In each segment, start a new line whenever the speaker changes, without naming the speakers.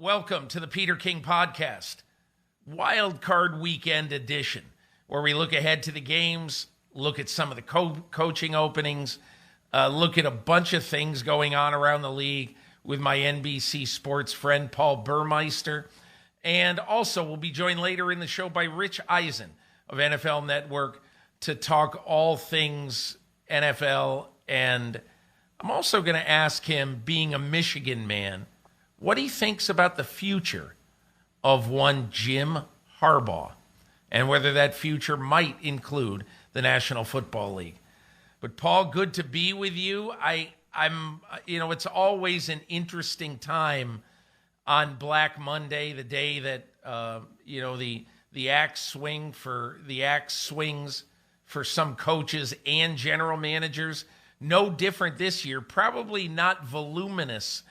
Welcome to the Peter King Podcast, Wild Card Weekend edition, where we look ahead to the games, look at some of the coaching openings, look at a bunch of things going on around the league with my NBC Sports friend, Paul Burmeister. And also, we'll be joined later in the show by Rich Eisen of NFL Network to talk all things NFL. And I'm also going to ask him, being a Michigan man, what he thinks about the future of one Jim Harbaugh and whether that future might include the National Football League. But Paul, good to be with you. I'm it's always an interesting time on Black Monday, the day that the axe swings for some coaches and general managers. No different this year, probably not voluminous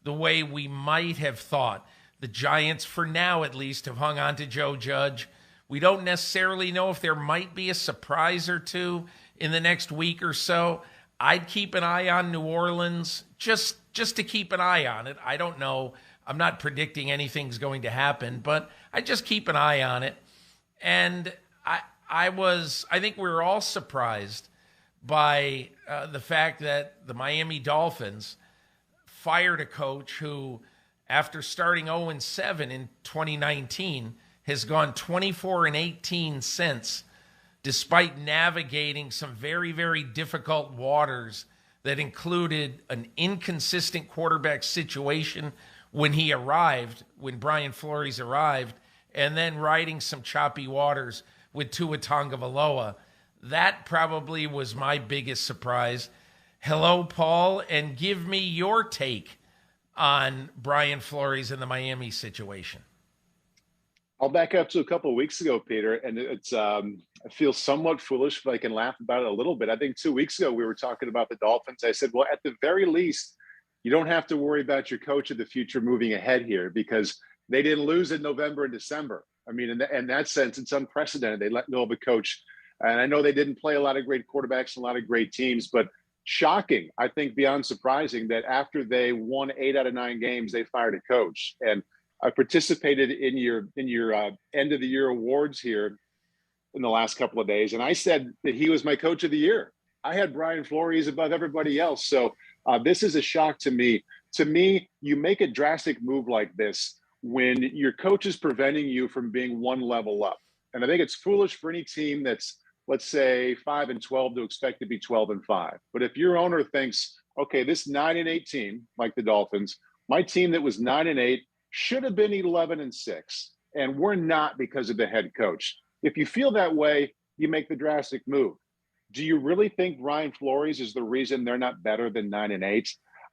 the way we might have thought. The Giants, for now at least, have hung on to Joe Judge. We don't necessarily know if there might be a surprise or two in the next week or so. I'd keep an eye on New Orleans, just to keep an eye on it. I don't know. I'm not predicting anything's going to happen, but I just keep an eye on it. And I think we were all surprised by the fact that the Miami Dolphins fired a coach who, after starting 0-7 in 2019, has gone 24-18 since, despite navigating some very, very difficult waters that included an inconsistent quarterback situation when Brian Flores arrived, and then riding some choppy waters with Tua Tagovailoa. That probably was my biggest surprise. Hello, Paul, and give me your take on Brian Flores and the Miami situation.
I'll back up to a couple of weeks ago, Peter, and I feel somewhat foolish, but I can laugh about it a little bit. I think 2 weeks ago we were talking about the Dolphins. I said, well, at the very least, you don't have to worry about your coach of the future moving ahead here because they didn't lose in November and December. I mean, in that sense, it's unprecedented. They let go of a coach. And I know they didn't play a lot of great quarterbacks and a lot of great teams, but shocking, I think beyond surprising, that after they won 8 out of 9 games, they fired a coach. And I participated in your end of the year awards here in the last couple of days, and I said that he was my coach of the year. I had Brian Flores above everybody else. So this is a shock to me. To me, you make a drastic move like this when your coach is preventing you from being one level up. And I think it's foolish for any team that's, let's say, 5-12 to expect to be 12-5. But if your owner thinks, okay, this 9-8 team, like the Dolphins, my team that was 9-8 should have been 11-6, and we're not because of the head coach. If you feel that way, you make the drastic move. Do you really think Brian Flores is the reason they're not better than 9-8?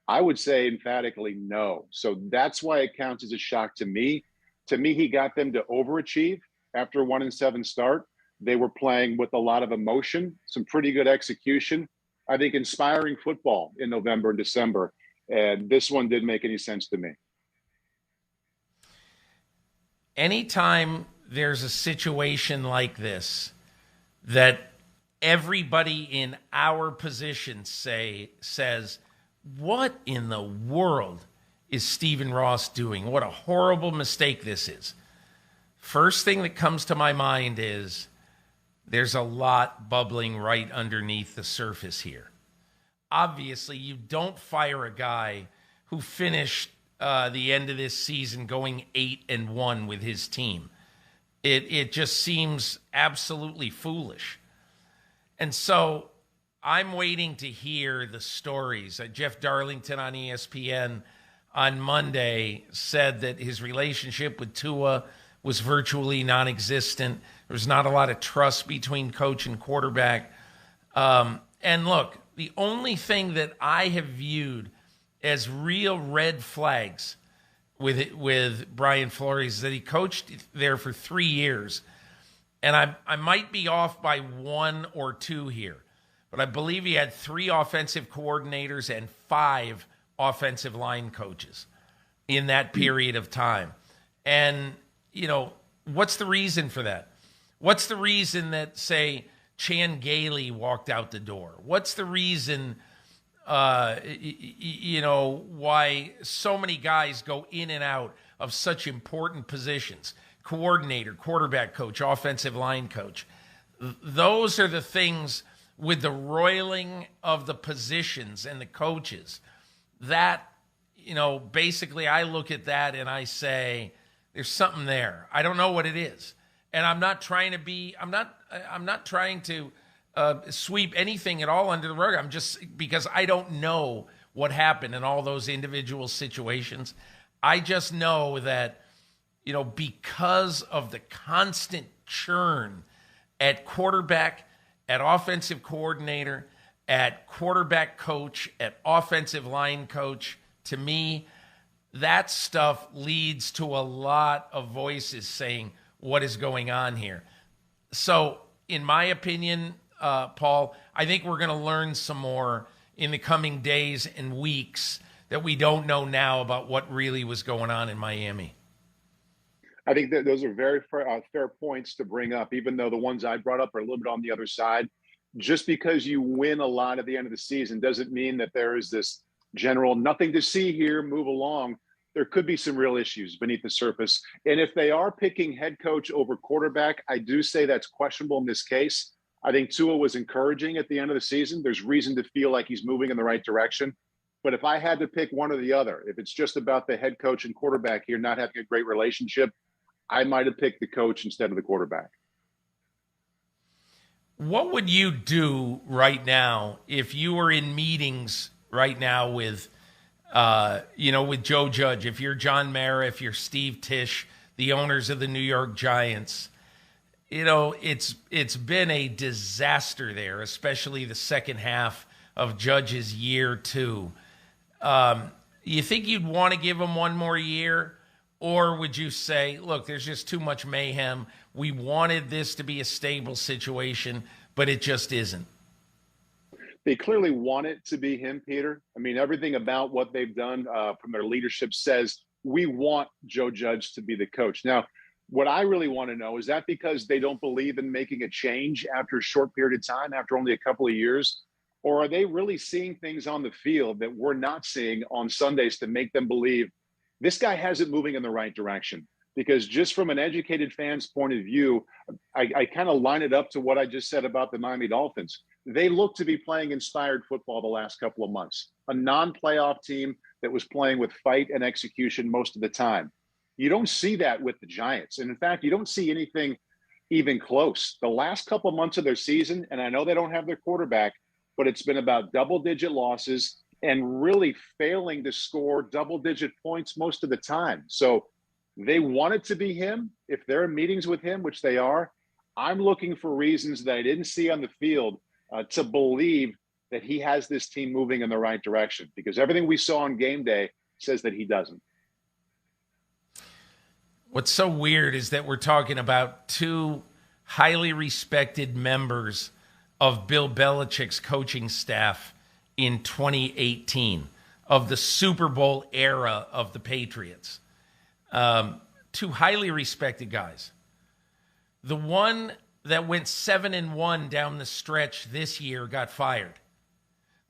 I would say emphatically no. So that's why it counts as a shock to me. To me, he got them to overachieve after a 1-7 start. They were playing with a lot of emotion, some pretty good execution. I think inspiring football in November and December. And this one didn't make any sense to me.
Anytime there's a situation like this that everybody in our position says, what in the world is Stephen Ross doing? What a horrible mistake this is. First thing that comes to my mind is there's a lot bubbling right underneath the surface here. Obviously, you don't fire a guy who finished the end of this season going 8-1 with his team. It just seems absolutely foolish. And so I'm waiting to hear the stories. Jeff Darlington on ESPN on Monday said that his relationship with Tua was virtually non-existent. There was not a lot of trust between coach and quarterback. And look, the only thing that I have viewed as real red flags with Brian Flores is that he coached there for 3 years. And I might be off by 1 or 2 here, but I believe he had 3 offensive coordinators and 5 offensive line coaches in that period of time. And, what's the reason for that? What's the reason that, say, Chan Gailey walked out the door? What's the reason, why so many guys go in and out of such important positions, coordinator, quarterback coach, offensive line coach. Those are the things with the roiling of the positions and the coaches that, basically I look at that and I say, there's something there. I don't know what it is. And I'm not trying to sweep anything at all under the rug. I'm just, because I don't know what happened in all those individual situations. I just know that, because of the constant churn at quarterback, at offensive coordinator, at quarterback coach, at offensive line coach, to me, that stuff leads to a lot of voices saying, what is going on here? So, in my opinion, Paul, I think we're going to learn some more in the coming days and weeks that we don't know now about what really was going on in Miami.
I think that those are very fair points to bring up, even though the ones I brought up are a little bit on the other side. Just because you win a lot at the end of the season doesn't mean that there is this general nothing to see here, move along. There could be some real issues beneath the surface. And if they are picking head coach over quarterback, I do say that's questionable in this case. I think Tua was encouraging at the end of the season. There's reason to feel like he's moving in the right direction. But if I had to pick one or the other, if it's just about the head coach and quarterback here not having a great relationship, I might have picked the coach instead of the quarterback.
What would you do right now if you were in meetings right now with, with Joe Judge, if you're John Mara, if you're Steve Tisch, the owners of the New York Giants? It's been a disaster there, especially the second half of Judge's year 2. You think you'd want to give him one more year? Or would you say, look, there's just too much mayhem. We wanted this to be a stable situation, but it just isn't.
They clearly want it to be him, Peter. I mean, everything about what they've done from their leadership says we want Joe Judge to be the coach. Now, what I really want to know, is that because they don't believe in making a change after a short period of time, after only a couple of years? Or are they really seeing things on the field that we're not seeing on Sundays to make them believe this guy has it moving in the right direction? Because just from an educated fan's point of view, I kind of line it up to what I just said about the Miami Dolphins. They look to be playing inspired football the last couple of months, a non-playoff team that was playing with fight and execution most of the time. You don't see that with the Giants. And in fact, you don't see anything even close. The last couple of months of their season, and I know they don't have their quarterback, but it's been about double-digit losses and really failing to score double-digit points most of the time. So they want it to be him. If they're in meetings with him, which they are, I'm looking for reasons that I didn't see on the field to believe that he has this team moving in the right direction, because everything we saw on game day says that he doesn't.
What's so weird is that we're talking about two highly respected members of Bill Belichick's coaching staff in 2018, of the Super Bowl era of the Patriots. Two highly respected guys. The one that went 7-1 down the stretch this year got fired.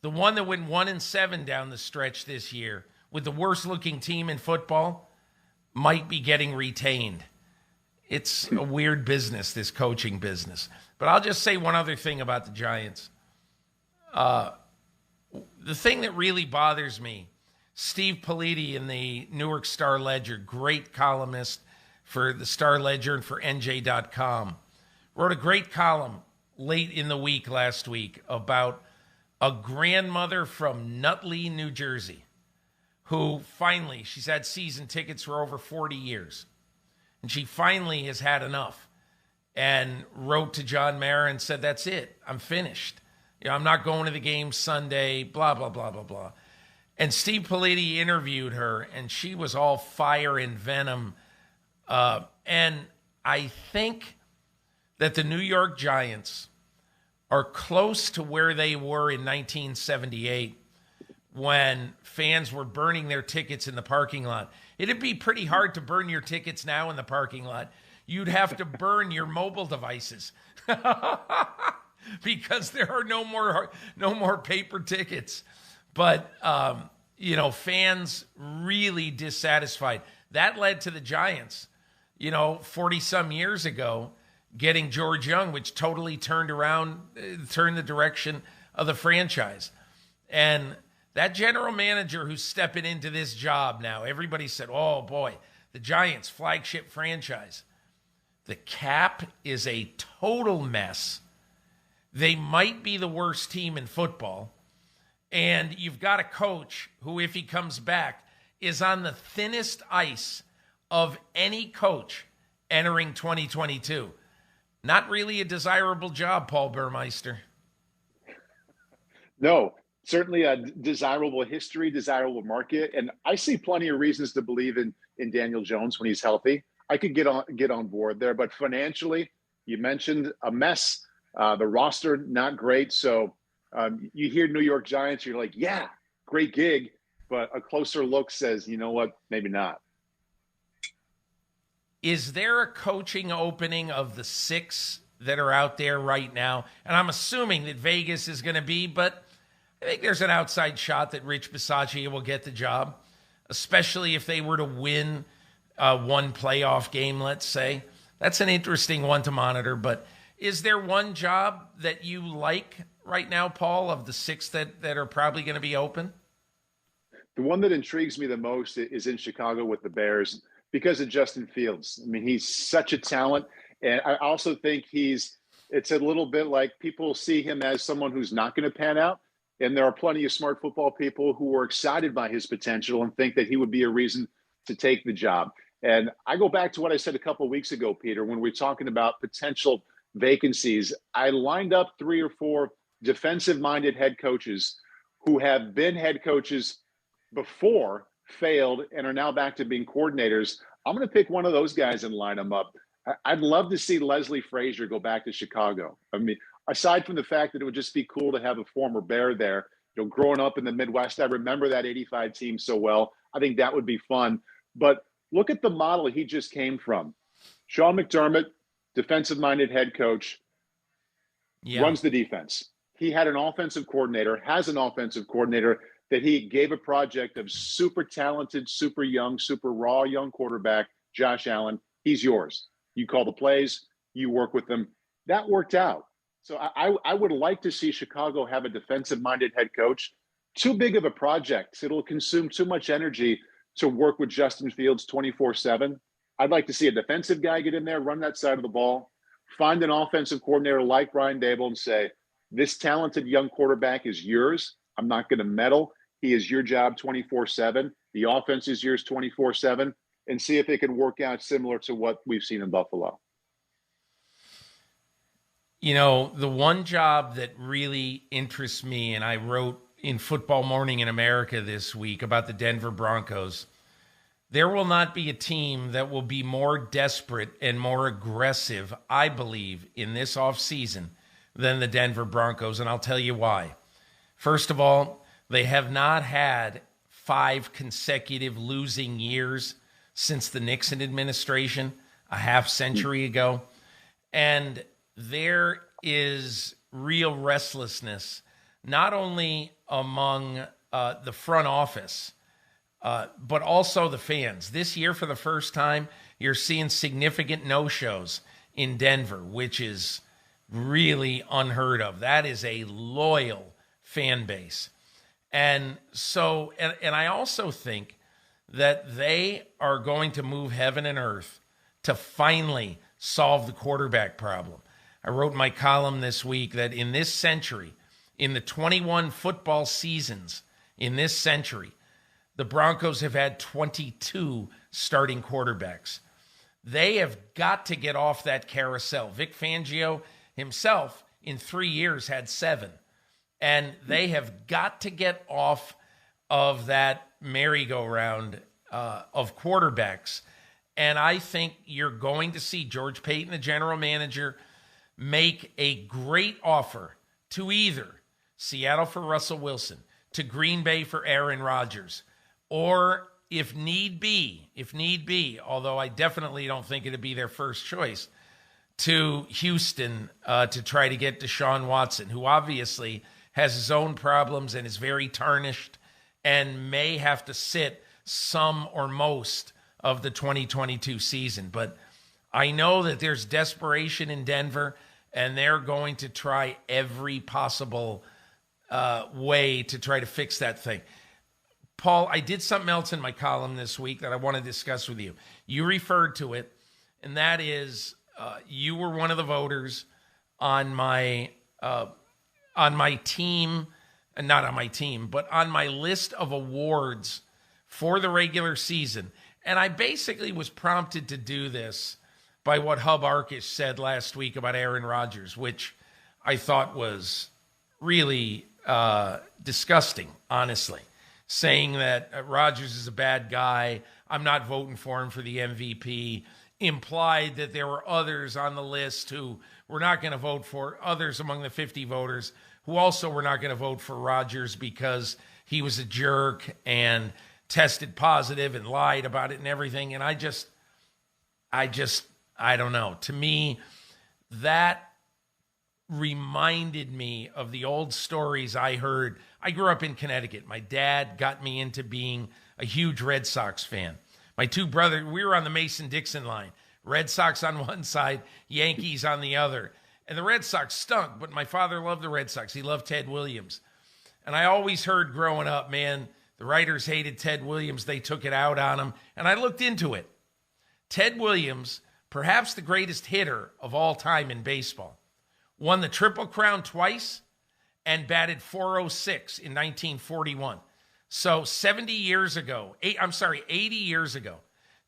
The one that went 1-7 down the stretch this year with the worst looking team in football might be getting retained. It's a weird business, this coaching business. But I'll just say one other thing about the Giants. The thing that really bothers me, Steve Politi in the Newark Star-Ledger, great columnist for the Star-Ledger and for NJ.com, wrote a great column late in the week last week about a grandmother from Nutley, New Jersey, who finally, she's had season tickets for over 40 years, and she finally has had enough and wrote to John Mara and said, that's it, I'm finished. I'm not going to the game Sunday, blah, blah, blah, blah, blah. And Steve Politi interviewed her, and she was all fire and venom. And I think that the New York Giants are close to where they were in 1978 when fans were burning their tickets in the parking lot. It'd be pretty hard to burn your tickets now in the parking lot. You'd have to burn your mobile devices because there are no more paper tickets. But, fans really dissatisfied. That led to the Giants, 40-some years ago, getting George Young, which totally turned the direction of the franchise. And that general manager who's stepping into this job now, everybody said, oh, boy, the Giants, flagship franchise. The cap is a total mess. They might be the worst team in football. And you've got a coach who, if he comes back, is on the thinnest ice of any coach entering 2022. Not really a desirable job, Paul Burmeister.
No, certainly a desirable history, desirable market. And I see plenty of reasons to believe in Daniel Jones when he's healthy. I could get on board there. But financially, you mentioned a mess. The roster, not great. So you hear New York Giants, you're like, yeah, great gig. But a closer look says, you know what, maybe not.
Is there a coaching opening of the 6 that are out there right now? And I'm assuming that Vegas is going to be, but I think there's an outside shot that Rich Bisaccia will get the job, especially if they were to win one playoff game, let's say. That's an interesting one to monitor. But is there one job that you like right now, Paul, of the 6 that are probably going to be open?
The one that intrigues me the most is in Chicago with the Bears because of Justin Fields. I mean, he's such a talent. And I also think it's a little bit like people see him as someone who's not going to pan out. And there are plenty of smart football people who are excited by his potential and think that he would be a reason to take the job. And I go back to what I said a couple of weeks ago, Peter, when we're talking about potential vacancies. I lined up 3 or 4 defensive-minded head coaches who have been head coaches before, failed, and are now back to being coordinators. I'm going to pick one of those guys and line them up. I'd love to see Leslie Frazier go back to Chicago. I mean, aside from the fact that it would just be cool to have a former Bear there, growing up in the Midwest, I remember that 85 team so well. I think that would be fun. But look at the model he just came from. Sean McDermott, defensive-minded head coach, runs the defense. He had an offensive coordinator, has an offensive coordinator that he gave a project of super talented, super young, super raw young quarterback, Josh Allen. He's yours. You call the plays, you work with them. That worked out. So I would like to see Chicago have a defensive-minded head coach. Too big of a project. It'll consume too much energy to work with Justin Fields 24/7. I'd like to see a defensive guy get in there, run that side of the ball, find an offensive coordinator like Brian Daboll and say, this talented young quarterback is yours. I'm not going to meddle. He is your job 24/7. The offense is yours 24/7, and see if it can work out similar to what we've seen in Buffalo.
The one job that really interests me, and I wrote in Football Morning in America this week about the Denver Broncos, there will not be a team that will be more desperate and more aggressive, I believe, in this offseason than the Denver Broncos, and I'll tell you why. First of all, they have not had 5 consecutive losing years since the Nixon administration a half century ago. And there is real restlessness, not only among the front office, but also the fans. This year, for the first time, you're seeing significant no-shows in Denver, which is really unheard of. That is a loyal fan base. And so, and I also think that they are going to move heaven and earth to finally solve the quarterback problem. I wrote in my column this week that in this century, in the 21 football seasons in this century, the Broncos have had 22 starting quarterbacks. They have got to get off that carousel. Vic Fangio himself, in 3 years, had 7. And they have got to get off of that merry-go-round of quarterbacks. And I think you're going to see George Payton, the general manager, make a great offer to either Seattle for Russell Wilson, to Green Bay for Aaron Rodgers, or if need be, although I definitely don't think it'd be their first choice, to Houston to try to get Deshaun Watson, who obviously has his own problems and is very tarnished and may have to sit some or most of the 2022 season. But I know that there's desperation in Denver, and they're going to try every possible way to try to fix that thing. Paul, I did something else in my column this week that I want to discuss with you. You referred to it, and that is you were one of the voters on my team, not on my team, but on my list of awards for the regular season. And I basically was prompted to do this by what Hub Arkush said last week about Aaron Rodgers, which I thought was really disgusting, honestly, saying that Rodgers is a bad guy. I'm not voting for him for the MVP. Implied that there were others on the list who were not going to vote for, others among the 50 voters who also were not going to vote for Rodgers because he was a jerk and tested positive and lied about it and everything. And I don't know. To me, that reminded me of the old stories I heard. I grew up in Connecticut. My dad got me into being a huge Red Sox fan. My two brothers, we were on the Mason-Dixon line. Red Sox on one side, Yankees on the other. And the Red Sox stunk, but my father loved the Red Sox. He loved Ted Williams. And I always heard growing up, man, the writers hated Ted Williams. They took it out on him. And I looked into it. Ted Williams, perhaps the greatest hitter of all time in baseball, won the Triple Crown twice and batted .406 in 1941. So 80 years ago,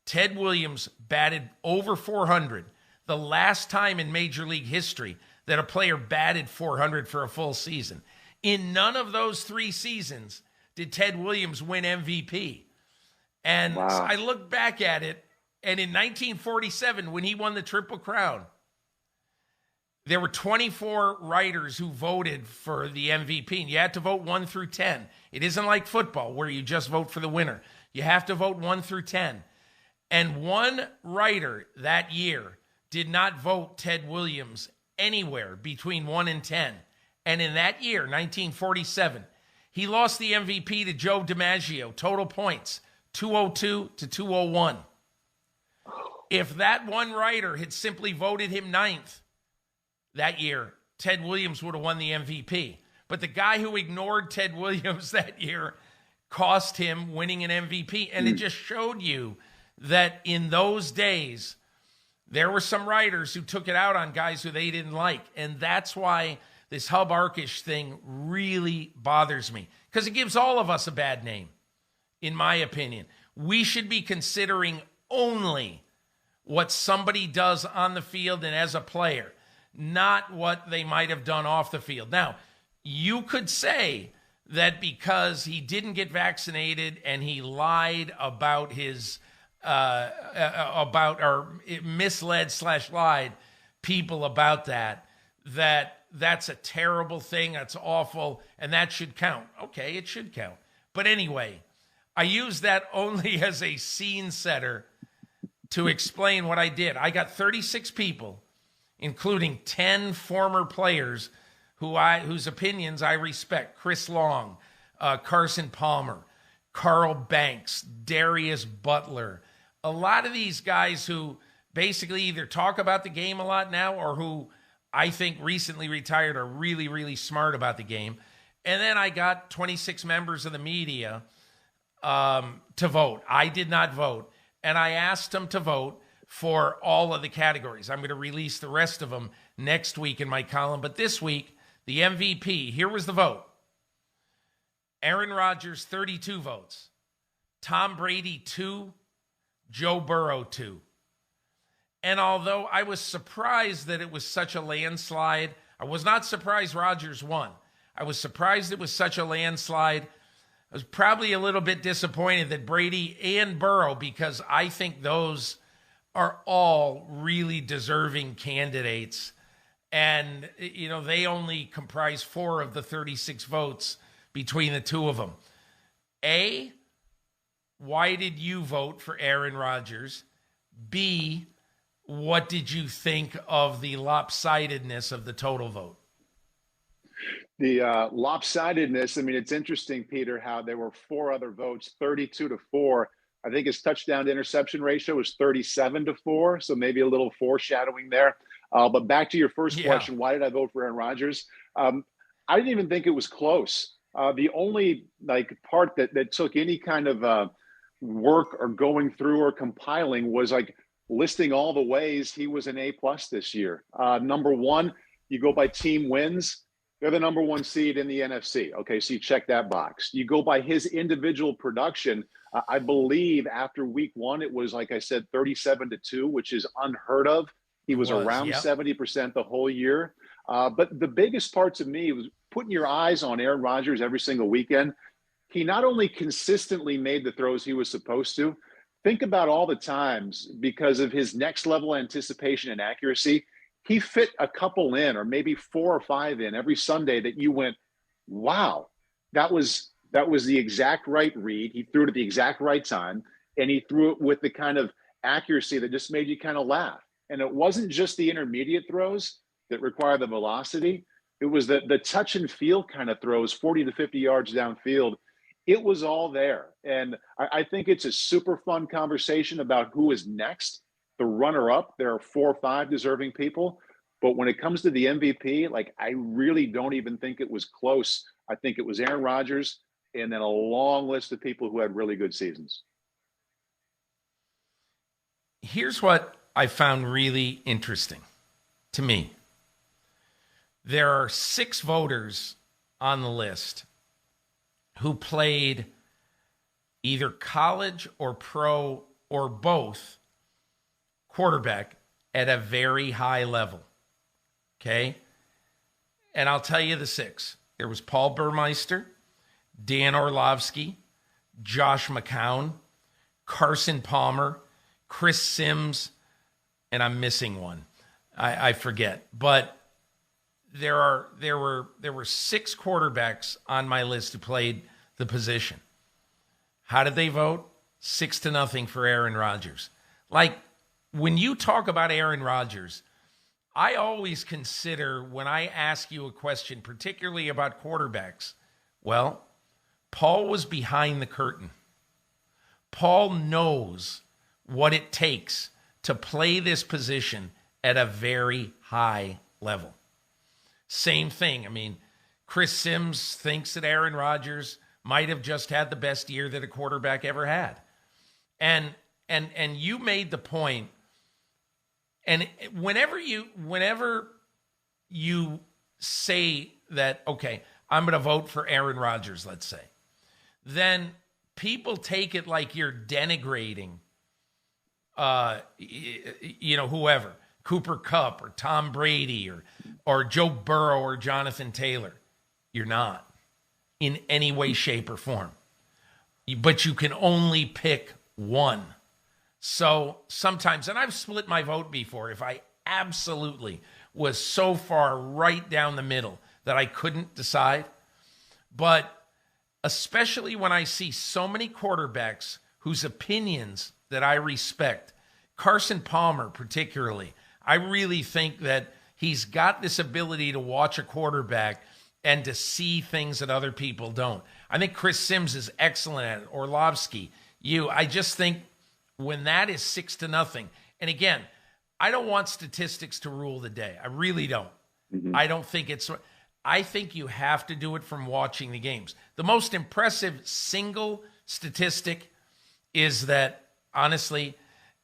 Ted Williams batted over 400, the last time in Major League history that a player batted 400 for a full season. In none of those 3 seasons did Ted Williams win MVP. And
wow.
I look back at it, and in 1947, when he won the Triple Crown, there were 24 writers who voted for the MVP, and you had to vote 1 through 10. It isn't like football where you just vote for the winner. You have to vote 1 through 10. And one writer that year did not vote Ted Williams anywhere between 1 and 10. And in that year, 1947, he lost the MVP to Joe DiMaggio, total points, 202 to 201. If that one writer had simply voted him 9th that year, Ted Williams would have won the MVP. But the guy who ignored Ted Williams that year cost him winning an MVP. And it just showed you that in those days, there were some writers who took it out on guys who they didn't like. And that's why this Hub Arkush thing really bothers me, because it gives all of us a bad name, in my opinion. We should be considering only what somebody does on the field and as a player, not what they might have done off the field. Now, you could say that because he didn't get vaccinated and he lied about his misled/lied people about that's a terrible thing, that's awful, and that should count. Okay, it should count. But anyway, I use that only as a scene setter to explain what I did. I got 36 people, including 10 former players whose opinions I respect. Chris Long, Carson Palmer, Carl Banks, Darius Butler. A lot of these guys who basically either talk about the game a lot now or who I think recently retired are really, really smart about the game. And then I got 26 members of the media to vote. I did not vote. And I asked them to vote for all of the categories. I'm going to release the rest of them next week in my column. But this week, the MVP, here was the vote. Aaron Rodgers, 32 votes. Tom Brady, 2. Joe Burrow, 2. And although I was surprised that it was such a landslide, I was not surprised Rodgers won. I was surprised it was such a landslide. I was probably a little bit disappointed that Brady and Burrow, because I think those are all really deserving candidates. And, you know, they only comprise 4 of the 36 votes between the two of them. A, why did you vote for Aaron Rodgers? B, what did you think of the lopsidedness of the total vote?
The lopsidedness, I mean, it's interesting, Peter, how there were 4 other votes, 32 to 4 I think his touchdown to interception ratio was 37-4, so maybe a little foreshadowing there. But back to your first question, why did I vote for Aaron Rodgers? I didn't even think it was close. The only part that took any kind of work or going through or compiling was listing all the ways he was an A+ this year. Number one, you go by team wins. They're the number one seed in the NFC. Okay, so you check that box. You go by his individual production. I believe after week one, it was, like I said, 37-2, which is unheard of. He was around 70% the whole year. But the biggest part to me was putting your eyes on Aaron Rodgers every single weekend. He not only consistently made the throws he was supposed to, think about all the times because of his next level anticipation and accuracy, he fit a couple in, or maybe 4 or 5 in every Sunday that you went, wow, that was the exact right read. He threw it at the exact right time, and he threw it with the kind of accuracy that just made you kind of laugh. And it wasn't just the intermediate throws that require the velocity. It was the touch and feel kind of throws, 40 to 50 yards downfield. It was all there. And I think it's a super fun conversation about who is next. The runner-up, there are 4 or 5 deserving people. But when it comes to the MVP, I really don't even think it was close. I think it was Aaron Rodgers and then a long list of people who had really good seasons.
Here's what I found really interesting to me. There are 6 voters on the list who played either college or pro or both quarterback at a very high level. Okay? And I'll tell you the 6. There was Paul Burmeister, Dan Orlovsky, Josh McCown, Carson Palmer, Chris Sims, and I'm missing one. I forget. But there were 6 quarterbacks on my list who played the position. How did they vote? 6-0 for Aaron Rodgers. When you talk about Aaron Rodgers, I always consider when I ask you a question, particularly about quarterbacks, well, Paul was behind the curtain. Paul knows what it takes to play this position at a very high level. Same thing. I mean, Chris Sims thinks that Aaron Rodgers might have just had the best year that a quarterback ever had. And you made the point. And whenever you say that, okay, I'm going to vote for Aaron Rodgers, let's say, then people take it like you're denigrating, whoever, Cooper Kupp or Tom Brady or Joe Burrow or Jonathan Taylor. You're not in any way, shape, or form. But you can only pick one. So sometimes, and I've split my vote before, if I absolutely was so far right down the middle that I couldn't decide. But especially when I see so many quarterbacks whose opinions that I respect, Carson Palmer particularly, I really think that he's got this ability to watch a quarterback and to see things that other people don't. I think Chris Sims is excellent at it. Orlovsky, I just think when that is 6-0, and again, I don't want statistics to rule the day. I really don't. Mm-hmm. I think you have to do it from watching the games. The most impressive single statistic is that, honestly,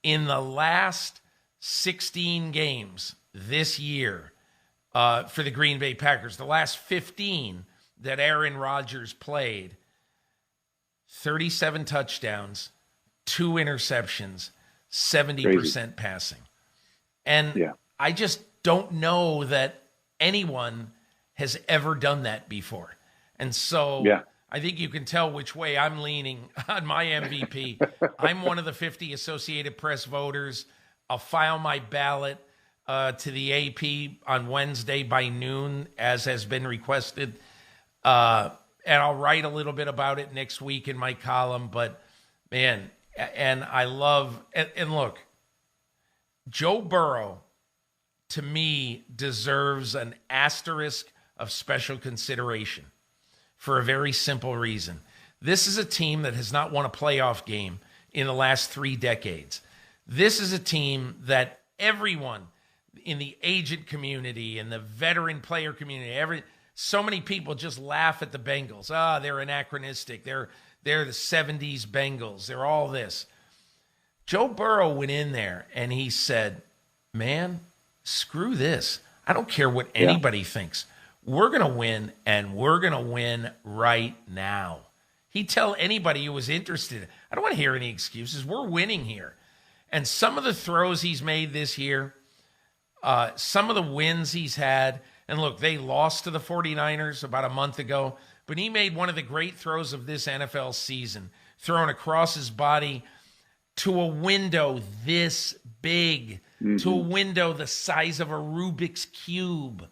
in the last 16 games this year for the Green Bay Packers, the last 15 that Aaron Rodgers played, 37 touchdowns, 2 interceptions, 70% passing. And I just don't know that anyone has ever done that before. And so I think you can tell which way I'm leaning on my MVP. I'm one of the 50 Associated Press voters. I'll file my ballot to the AP on Wednesday by noon, as has been requested. And I'll write a little bit about it next week in my column. But, man, and I love – and look, Joe Burrow, to me, deserves an asterisk of special consideration for a very simple reason. This is a team that has not won a playoff game in the last 3 decades. This is a team that everyone in the agent community and the veteran player community, so many people just laugh at the Bengals. They're anachronistic. They're the 70s Bengals. They're all this. Joe Burrow went in there and he said, man, screw this. I don't care what anybody thinks. We're going to win, and we're going to win right now. He'd tell anybody who was interested, I don't want to hear any excuses. We're winning here. And some of the throws he's made this year, some of the wins he's had, and look, they lost to the 49ers about a month ago, but he made one of the great throws of this NFL season, throwing across his body to a window this big, to a window the size of a Rubik's Cube,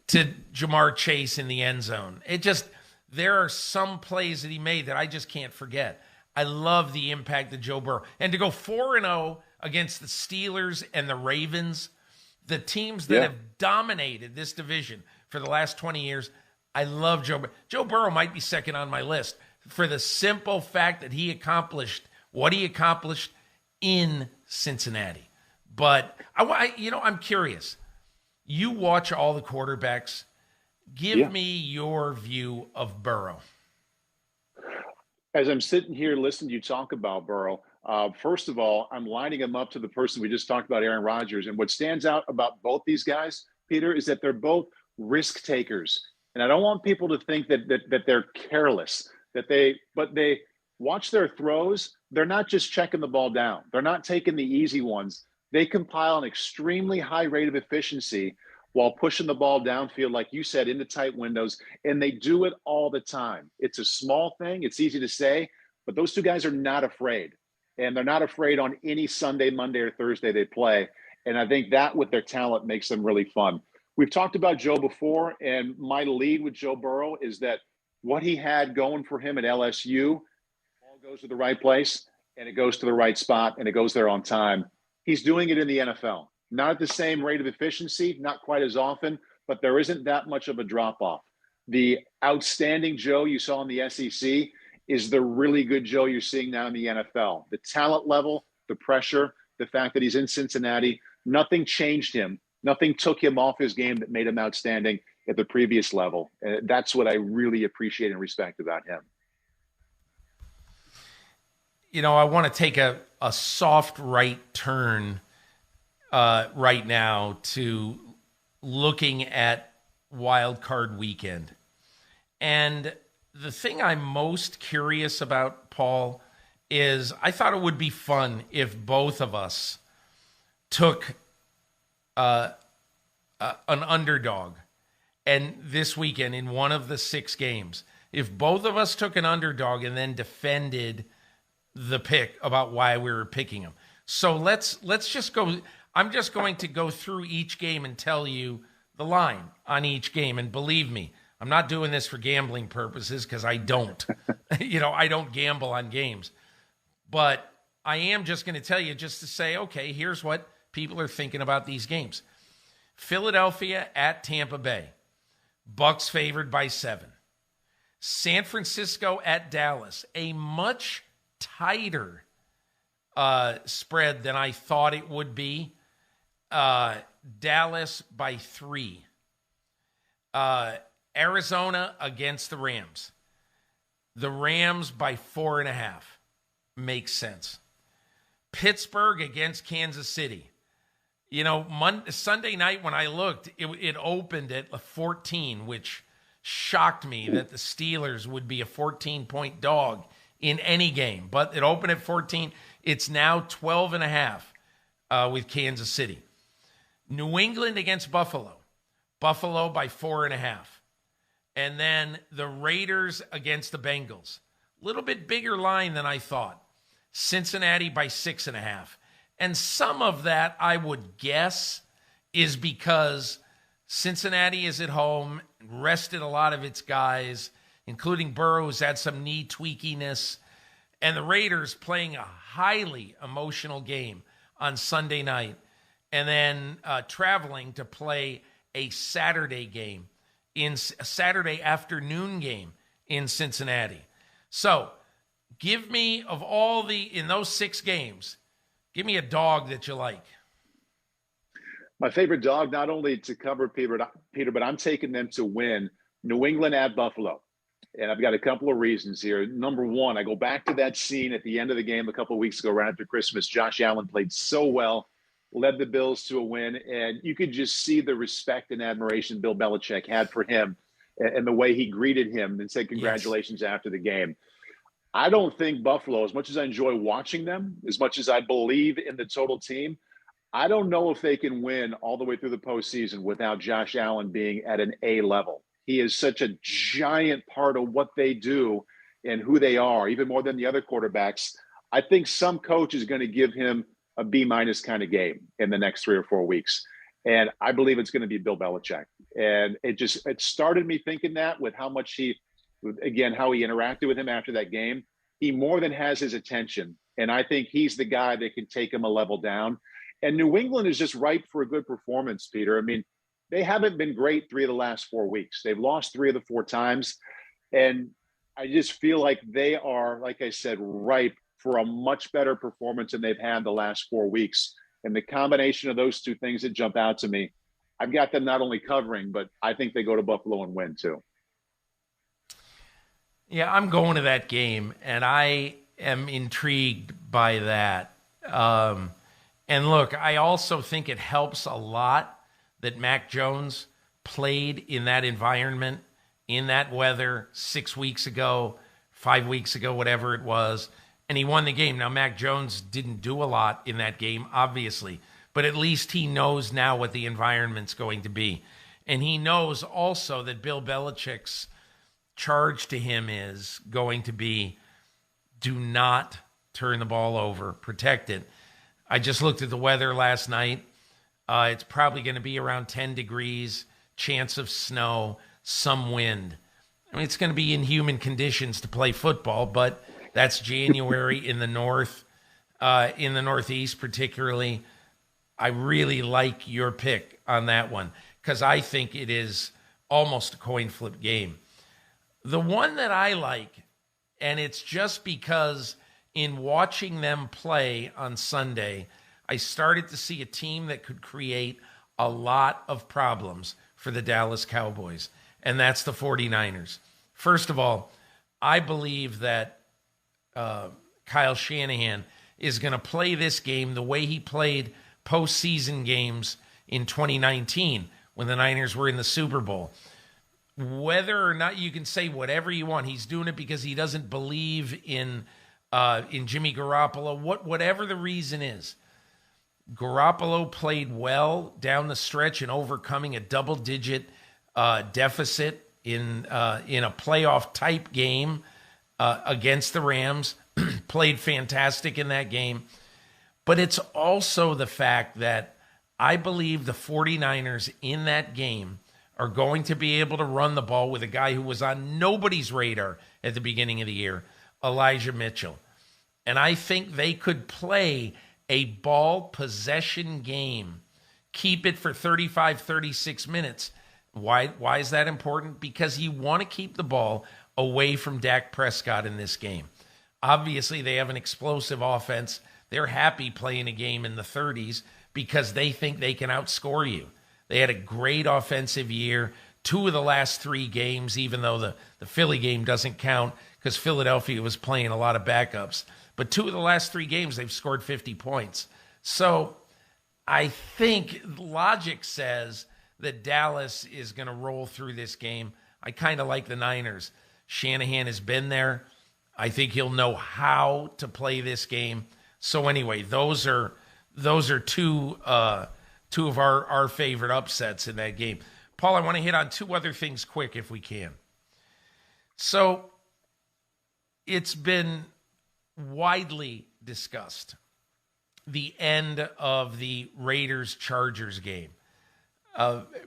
to Jamar Chase in the end zone. There are some plays that he made that I just can't forget. I love the impact of Joe Burrow. And to go 4-0 against the Steelers and the Ravens, the teams that have dominated this division for the last 20 years, I love Joe Burrow. Joe Burrow might be second on my list for the simple fact that he accomplished what he accomplished in Cincinnati. But, I'm curious. You watch all the quarterbacks. Give me your view of Burrow.
As I'm sitting here listening to you talk about Burrow, first of all, I'm lining him up to the person we just talked about, Aaron Rodgers. And what stands out about both these guys, Peter, is that they're both risk takers. And I don't want people to think that they're careless, but they watch their throws. They're not just checking the ball down. They're not taking the easy ones. They compile an extremely high rate of efficiency while pushing the ball downfield, like you said, into tight windows, and they do it all the time. It's a small thing. It's easy to say, but those two guys are not afraid, and they're not afraid on any Sunday, Monday, or Thursday they play, and I think that with their talent makes them really fun. We've talked about Joe before, and my lead with Joe Burrow is that what he had going for him at LSU, all goes to the right place, and it goes to the right spot, and it goes there on time. He's doing it in the NFL. Not at the same rate of efficiency, not quite as often, but there isn't that much of a drop-off. The outstanding Joe you saw in the SEC is the really good Joe you're seeing now in the NFL. The talent level, the pressure, the fact that he's in Cincinnati, nothing changed him. Nothing took him off his game that made him outstanding at the previous level. That's what I really appreciate and respect about him.
I want to take a soft right turn right now to looking at Wild Card Weekend. And the thing I'm most curious about, Paul, is I thought it would be fun if both of us took an underdog and this weekend in one of the 6 games. If both of us took an underdog and then defended the pick about why we were picking them. So let's just go. I'm just going to go through each game and tell you the line on each game. And believe me, I'm not doing this for gambling purposes because I don't. I don't gamble on games. But I am just going to tell you just to say, okay, here's what people are thinking about these games. Philadelphia at Tampa Bay. Bucks favored by 7. San Francisco at Dallas. A much tighter spread than I thought it would be. Dallas by 3. Arizona against the Rams. The Rams by 4.5. Makes sense. Pittsburgh against Kansas City. Sunday night when I looked, it opened at 14, which shocked me that the Steelers would be a 14-point dog in any game. But it opened at 14. It's now 12.5 with Kansas City. New England against Buffalo. Buffalo by 4.5. And then the Raiders against the Bengals. A little bit bigger line than I thought. Cincinnati by 6.5. And some of that, I would guess, is because Cincinnati is at home, rested a lot of its guys, including Burrow, who's had some knee tweakiness, and the Raiders playing a highly emotional game on Sunday night, and then traveling to play a Saturday afternoon game in Cincinnati. So Give me, of all in those 6 games, give me a dog that you like.
My favorite dog, not only to cover Peter, but I'm taking them to win. New England at Buffalo. And I've got a couple of reasons here. Number one, I go back to that scene at the end of the game a couple of weeks ago, right after Christmas. Josh Allen played so well, led the Bills to a win, and you could just see the respect and admiration Bill Belichick had for him and the way he greeted him and said congratulations after the game. I don't think Buffalo, as much as I enjoy watching them, as much as I believe in the total team, I don't know if they can win all the way through the postseason without Josh Allen being at an A level. He is such a giant part of what they do and who they are, even more than the other quarterbacks. I think some coach is going to give him a B- kind of game in the next 3 or 4 weeks. And I believe it's going to be Bill Belichick. And it started me thinking that with how much how he interacted with him after that game. He more than has his attention. And I think he's the guy that can take him a level down. And New England is just ripe for a good performance, Peter. I mean, they haven't been great 3 of the last 4 weeks. They've lost 3 of the 4 times. And I just feel like they are, like I said, ripe for a much better performance than they've had the last 4 weeks. And the combination of those two things that jump out to me, I've got them not only covering, but I think they go to Buffalo and win too.
Yeah, I'm going to that game, and I am intrigued by that. And look, I also think it helps a lot that Mac Jones played in that environment, in that weather 6 weeks ago, 5 weeks ago, whatever it was, and he won the game. Now, Mac Jones didn't do a lot in that game, obviously, but at least he knows now what the environment's going to be. And he knows also that Bill Belichick's charge to him is going to be, do not turn the ball over, protect it. I just looked at the weather last night. It's probably going to be around 10 degrees, chance of snow, some wind. I mean, it's going to be inhuman conditions to play football, but that's January in the north, in the Northeast particularly. I really like your pick on that one because I think it is almost a coin flip game. The one that I like, and it's just because in watching them play on Sunday, I started to see a team that could create a lot of problems for the Dallas Cowboys, and that's the 49ers. First of all, I believe that Kyle Shanahan is going to play this game the way he played postseason games in 2019 when the Niners were in the Super Bowl. Whether or not you can say whatever you want, he's doing it because he doesn't believe in Jimmy Garoppolo, whatever the reason is. Garoppolo played well down the stretch in overcoming a double-digit deficit in a playoff-type game against the Rams. Played fantastic in that game. But it's also the fact that I believe the 49ers in that game are going to be able to run the ball with a guy who was on nobody's radar at the beginning of the year, Elijah Mitchell. And I think they could play a ball possession game, keep it for 35, 36 minutes. Why is that important? Because you want to keep the ball away from Dak Prescott in this game. Obviously, they have an explosive offense. They're happy playing a game in the 30s because they think they can outscore you. They had a great offensive year. 2 of the last 3 games, even though the Philly game doesn't count because Philadelphia was playing a lot of backups. But 2 of the last 3 games, they've scored 50 points. So I think logic says that Dallas is going to roll through this game. I kind of like the Niners. Shanahan has been there. I think he'll know how to play this game. So anyway, those are 2 of our favorite upsets in that game. Paul, I want to hit on 2 other things quick if we can. So it's been widely discussed, the end of the Raiders-Chargers game.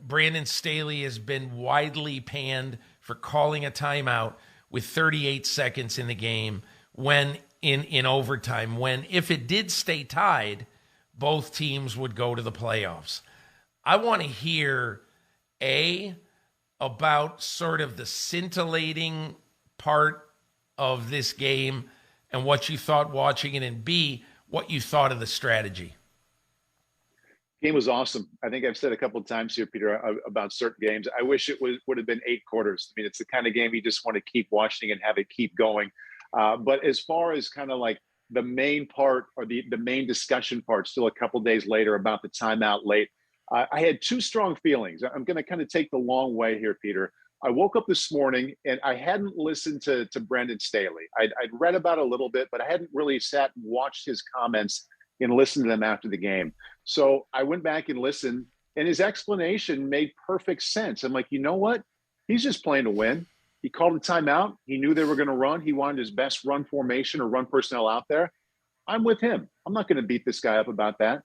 Brandon Staley has been widely panned for calling a timeout with 38 seconds in the game when in overtime, when if it did stay tied, both teams would go to the playoffs. I want to hear, about sort of the scintillating part of this game and what you thought watching it, and B, what you thought of the strategy.
Game was awesome. I think I've said a couple of times here, Peter, about certain games. I wish it would have been 8 quarters. I mean, it's the kind of game you just want to keep watching and have it keep going. But as far as kind of like the main part or the main discussion part, still a couple of days later about the timeout late, I had 2 strong feelings. I'm going to kind of take the long way here, Peter. I woke up this morning and I hadn't listened to Brandon Staley. I'd read about it a little bit, but I hadn't really sat and watched his comments and listened to them after the game. So I went back and listened, and his explanation made perfect sense. I'm like, you know what? He's just playing to win. He called a timeout. He knew they were going to run. He wanted his best run formation or run personnel out there. I'm with him. I'm not going to beat this guy up about that.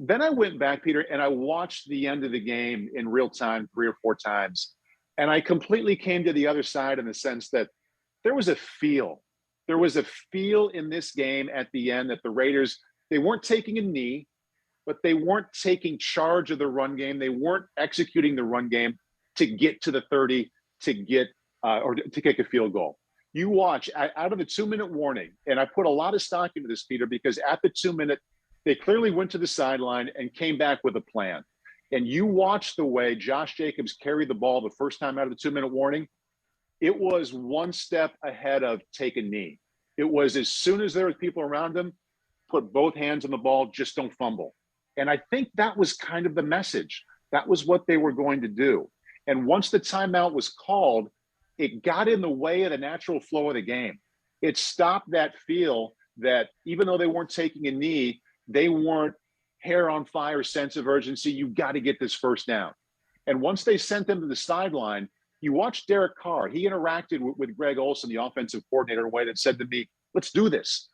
Then I went back, Peter, and I watched the end of the game in real time 3 or 4 times. And I completely came to the other side in the sense that there was a feel. There was a feel in this game at the end that the Raiders, they weren't taking a knee, but they weren't taking charge of the run game. They weren't executing the run game to get to the 30 to get or to kick a field goal. You watch out of the 2-minute warning, and I put a lot of stock into this, Peter, because at the 2-minute, they clearly went to the sideline and came back with a plan. And you watch the way Josh Jacobs carried the ball the first time out of the 2-minute warning. It was one step ahead of take a knee. It was as soon as there were people around him, put both hands on the ball, just don't fumble. And I think that was kind of the message. That was what they were going to do. And once the timeout was called, it got in the way of the natural flow of the game. It stopped that feel that even though they weren't taking a knee, they weren't hair on fire sense of urgency. You got to get this first down. And once they sent them to the sideline, you watch Derek Carr. He interacted with Greg Olsen, the offensive coordinator, in a way that said to me, let's do this.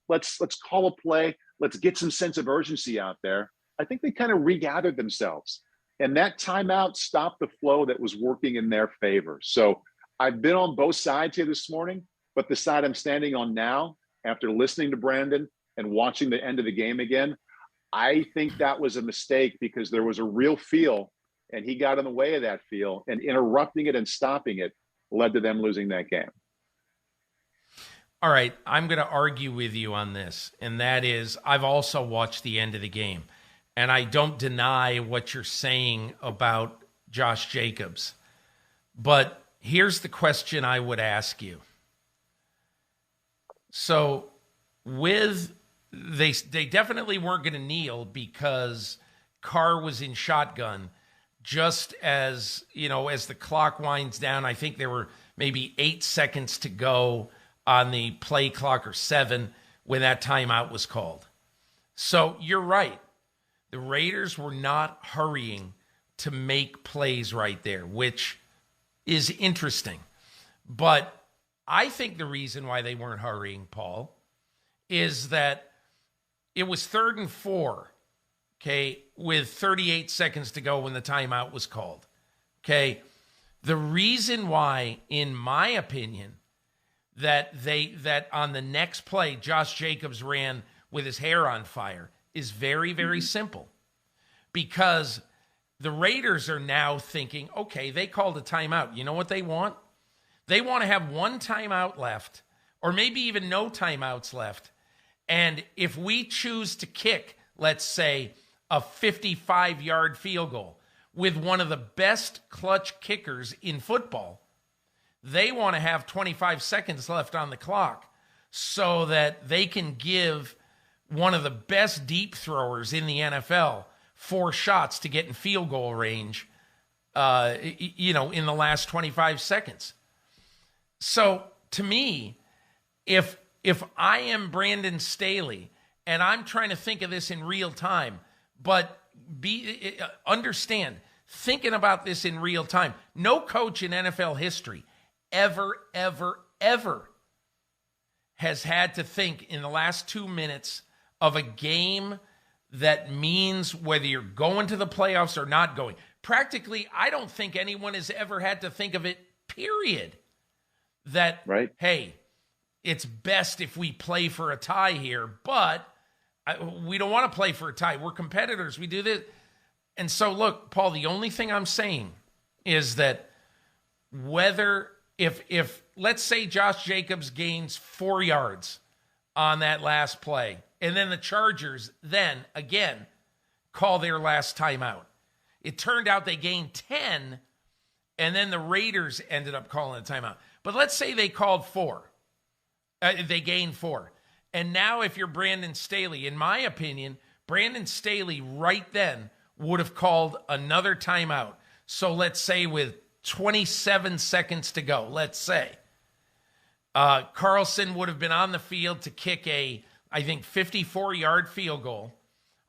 Let's call a play. Let's get some sense of urgency out there. I think they kind of regathered themselves. And that timeout stopped the flow that was working in their favor. So I've been on both sides here this morning, but the side I'm standing on now, after listening to Brandon and watching the end of the game again, I think that was a mistake because there was a real feel, and he got in the way of that feel, and interrupting it and stopping it led to them losing that game.
All right, I'm going to argue with you on this, and that is I've also watched the end of the game, and I don't deny what you're saying about Josh Jacobs. But here's the question I would ask you. So they definitely weren't going to kneel because Carr was in shotgun. Just as, as the clock winds down, I think there were maybe 8 seconds to go on the play clock, or 7, when that timeout was called. So you're right. The Raiders were not hurrying to make plays right there, which is interesting. But I think the reason why they weren't hurrying, Paul, is that it was 3rd and 4, okay, with 38 seconds to go when the timeout was called, okay? The reason why, in my opinion, that on the next play, Josh Jacobs ran with his hair on fire is very, very simple. Because the Raiders are now thinking, okay, they called a timeout. You know what they want? They want to have one timeout left, or maybe even no timeouts left. And if we choose to kick, let's say, a 55-yard field goal with one of the best clutch kickers in football, they want to have 25 seconds left on the clock so that they can give one of the best deep throwers in the NFL 4 shots to get in field goal range, in the last 25 seconds. So to me, if I am Brandon Staley and I'm trying to think of this in real time, but understand, thinking about this in real time, no coach in NFL history ever has had to think in the last 2 minutes of a game that means whether you're going to the playoffs or not going. Practically, I don't think anyone has ever had to think of it, period. That, right. Hey, it's best if we play for a tie here, but we don't want to play for a tie. We're competitors. We do this. And so, look, Paul, the only thing I'm saying is that if let's say Josh Jacobs gains 4 yards on that last play. And then the Chargers then, again, call their last timeout. It turned out they gained 10, and then the Raiders ended up calling a timeout. But let's say they called 4. They gained 4. And now if you're Brandon Staley, in my opinion, Brandon Staley right then would have called another timeout. So let's say with 27 seconds to go, let's say, Carlson would have been on the field to kick a, I think, 54-yard field goal,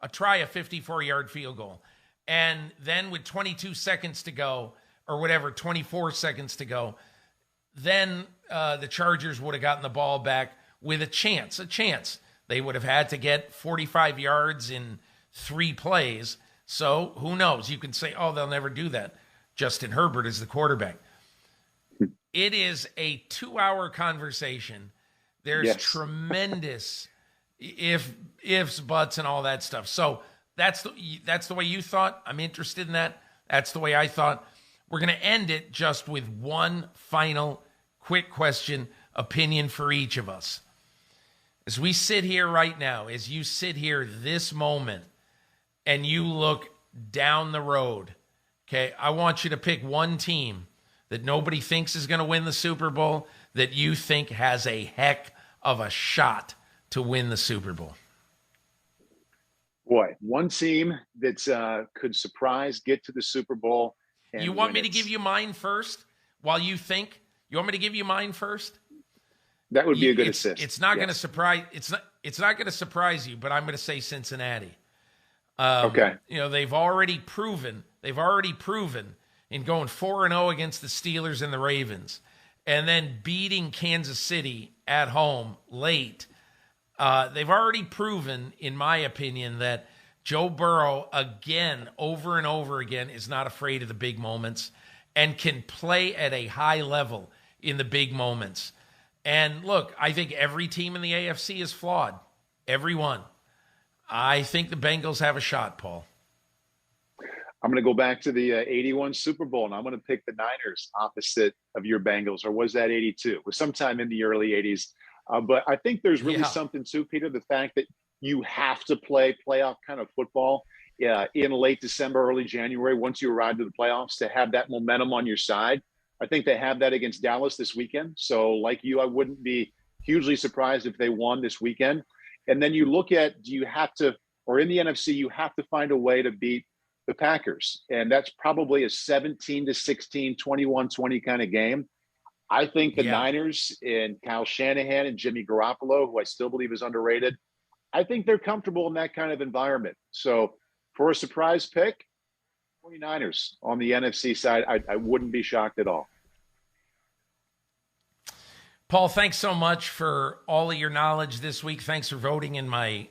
a 54-yard field goal. And then with 22 seconds to go, or whatever, 24 seconds to go, then the Chargers would have gotten the ball back with a chance. They would have had to get 45 yards in 3 plays. So who knows? You can say, oh, they'll never do that. Justin Herbert is the quarterback. It is a 2-hour conversation. There's tremendous ifs, buts, and all that stuff. So that's the way you thought. I'm interested in that. That's the way I thought. We're going to end it just with one final quick question, opinion for each of us. As we sit here right now, as you sit here this moment, and you look down the road, okay, I want you to pick one team that nobody thinks is going to win the Super Bowl that you think has a heck of a shot to win the Super Bowl.
Boy, one team that could surprise, get to the Super Bowl.
You want me to give you mine first while you think? You want me to give you mine first?
That would be a good assist.
It's not going to surprise. It's not going to surprise you, but I'm going to say Cincinnati.
Okay.
You know, they've already proven in going 4-0 against the Steelers and the Ravens, and then beating Kansas City at home late. They've already proven, in my opinion, that Joe Burrow, again, over and over again, is not afraid of the big moments and can play at a high level in the big moments. And look, I think every team in the AFC is flawed. Every one. I think the Bengals have a shot, Paul.
I'm going to go back to the 81 Super Bowl, and I'm going to pick the Niners opposite of your Bengals. Or was that 82? It was sometime in the early 80s. But I think there's really something too, Peter, the fact that you have to play playoff kind of football in late December, early January, once you arrive to the playoffs, to have that momentum on your side. I think they have that against Dallas this weekend. So like you, I wouldn't be hugely surprised if they won this weekend. And then you look at, do you have to, or in the NFC, you have to find a way to beat the Packers. And that's probably a 17-16, 21-20 kind of game. I think the Niners and Kyle Shanahan and Jimmy Garoppolo, who I still believe is underrated, I think they're comfortable in that kind of environment. So for a surprise pick, 49ers on the NFC side, I wouldn't be shocked at all.
Paul, thanks so much for all of your knowledge this week. Thanks for voting in my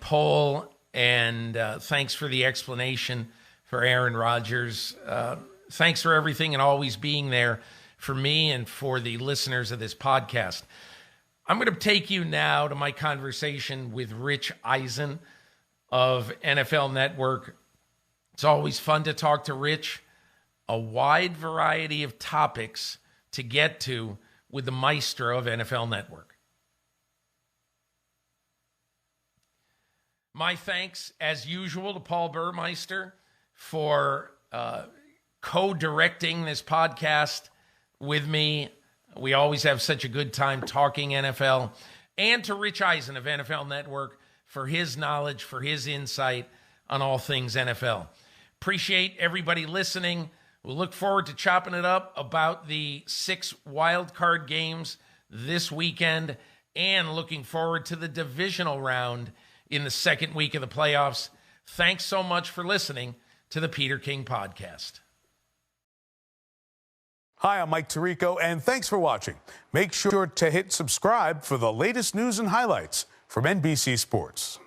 poll, and thanks for the explanation for Aaron Rodgers. Thanks for everything and always being there for me and for the listeners of this podcast. I'm going to take you now to my conversation with Rich Eisen of NFL Network. It's always fun to talk to Rich. A wide variety of topics to get to with the maestro of NFL Network. My thanks, as usual, to Paul Burmeister for co-directing this podcast with me. We always have such a good time talking NFL. And to Rich Eisen of NFL Network for his knowledge, for his insight on all things NFL. Appreciate everybody listening. We'll look forward to chopping it up about the 6 wildcard games this weekend and looking forward to the divisional round in the second week of the playoffs. Thanks so much for listening to the Peter King Podcast.
Hi, I'm Mike Tirico, and thanks for watching. Make sure to hit subscribe for the latest news and highlights from NBC Sports.